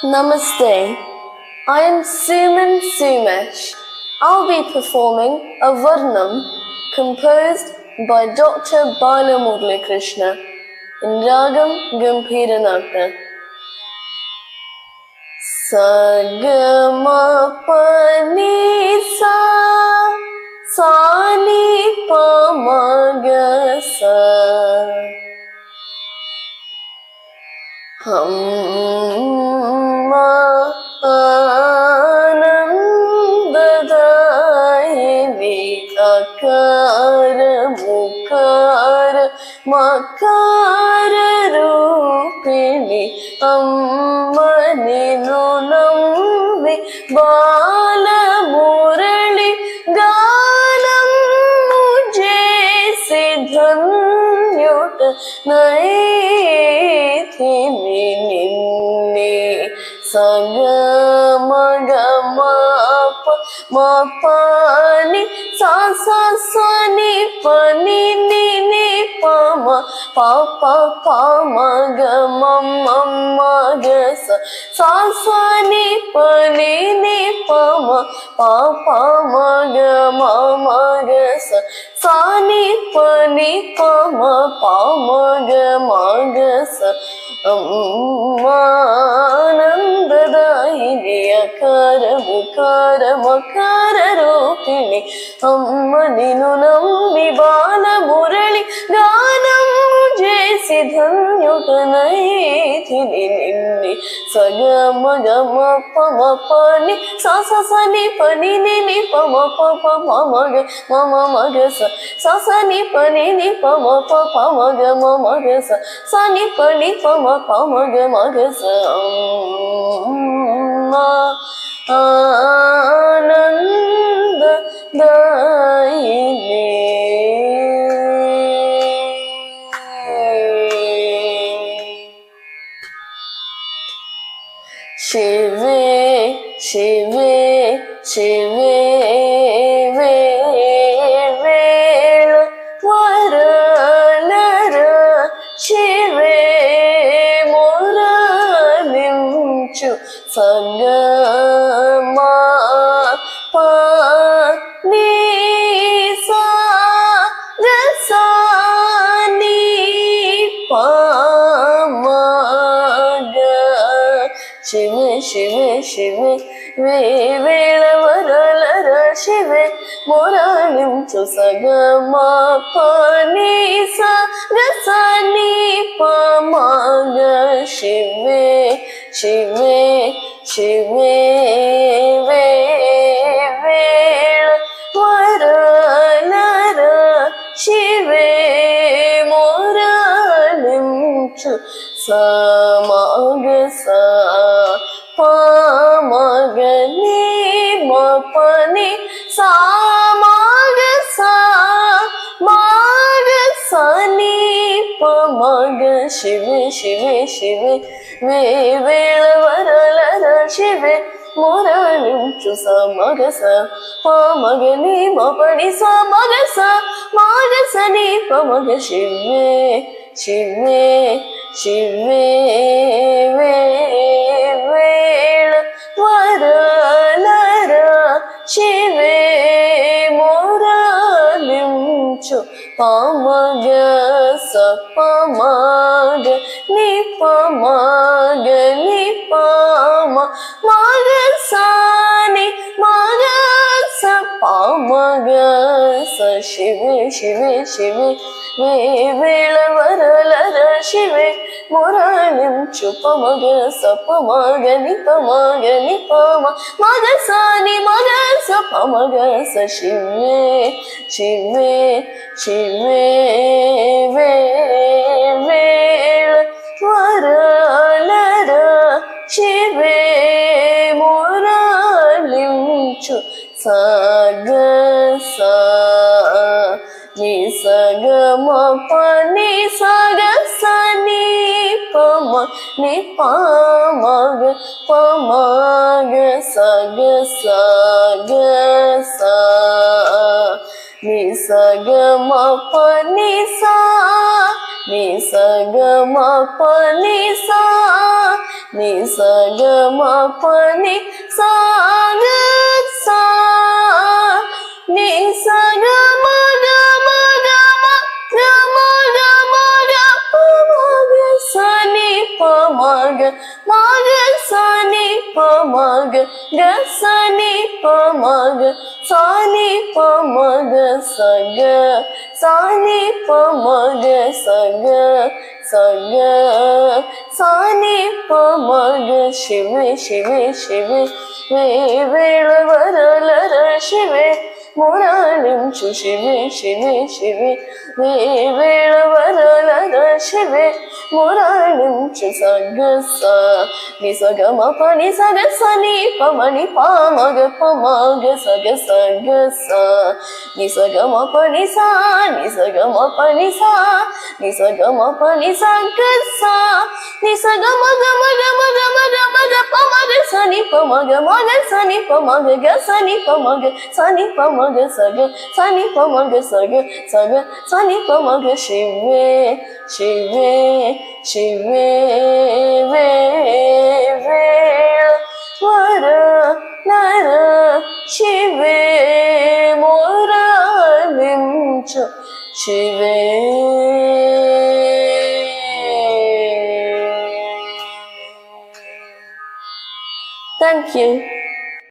Namaste. I am Suman Sumesh. I'll be performing a Varnam composed by Dr. Bala Murali Krishna in Ragam Gambhiranata. Sa ga ma pa ni sa, sa ni pa ma ga sa. Hamma anandadayini akara mukara makara rupini amma ninu nammi bala murali ganam mujhe dhanyuta naithini ninni saga maga mapa mapani sa sa sa ni pa ni ni ni pa ma pa pa pa maga mamma maga sa sa sa ni pa ni ni pa ma pa pa maga mama ga sa sa ni pa ma pa maga maga sa Anandadayini akara mukara makara rupini amma ninu nammi bala murali ganam mujhe dhanyuta naithini ninni saga maga ma pa ma pa ni sa sa sa ni pa ni ni ni pa ma pa pa ma ma ga ma ma ma ga sa sa sa ni pa ni ni pa ma pa pa ma ga ma ma ga sa sa ni pa ma pa ma ga ma ga sa amma anandadayini. Shive Shive Shive Vela Varalara Shive Muralimchu Saga ma pa ni sa ga sa ni pa ma ga Shive Shive Shive Vela Varalara Shive Muralimchu Saga ma pa ni sa ga sa ni pa ma ga Shive Shive Shive Vela Varalara Shive Muralimchu Samaga sa pamaga ni ma pa ni samaga sa maga sa ni pa maga Shive Shive Shive Vela Varalara Shive Muralimchu samaga sa pamaga ni ma pa ni samaga sa maga sa ni pa maga Shive Shive Shive Vela Varalara Shive Muralimchu pamaga sa pamaga ni pamaga ni pama maga sa ni maga sa pamaga sa Shive Shive Shive Vela Varalara Shive Muralimchu pamaga sa pamaga ni pama maga sa ni maga sa pamaga sa Shive Shive Shive Vela Varalara Shive Muralimchu saga sa ni saga ma pa ni saga sa ni pa ma ni pa ma ga saga saga sa ni saga ma pa ni sa ni sa ga ma pa ni sa ని సగ మపని సాగ సా ని సగ మగ మగ మగ మగ మగ మగ సని పమగ మగ సని పమగ గ సని పమగ సని పమగ సగ సని పమగ సగ సగ సని పమగ శివే శివే శివే వేళ వరలర శివే మురాళించు శివే శివే శివే వేళ వరలర శివే మురాళించు సగ స ని సగ మ పని సగ సని పమని పామగ పమగ సగ సగ స ని సగ మ పని సా ని సగ మ పని సా ని సగ మ పని సగ స ని సగ మగ మగ మగ మగ మగ పమగ సని పమగ మగ సని పమగ గ సని పమగ సని పమగ సగ సని పమగ సగ సగ సని పమగ శివే శివే శివే వర నర శివే మురాలించు శివే. Thank you.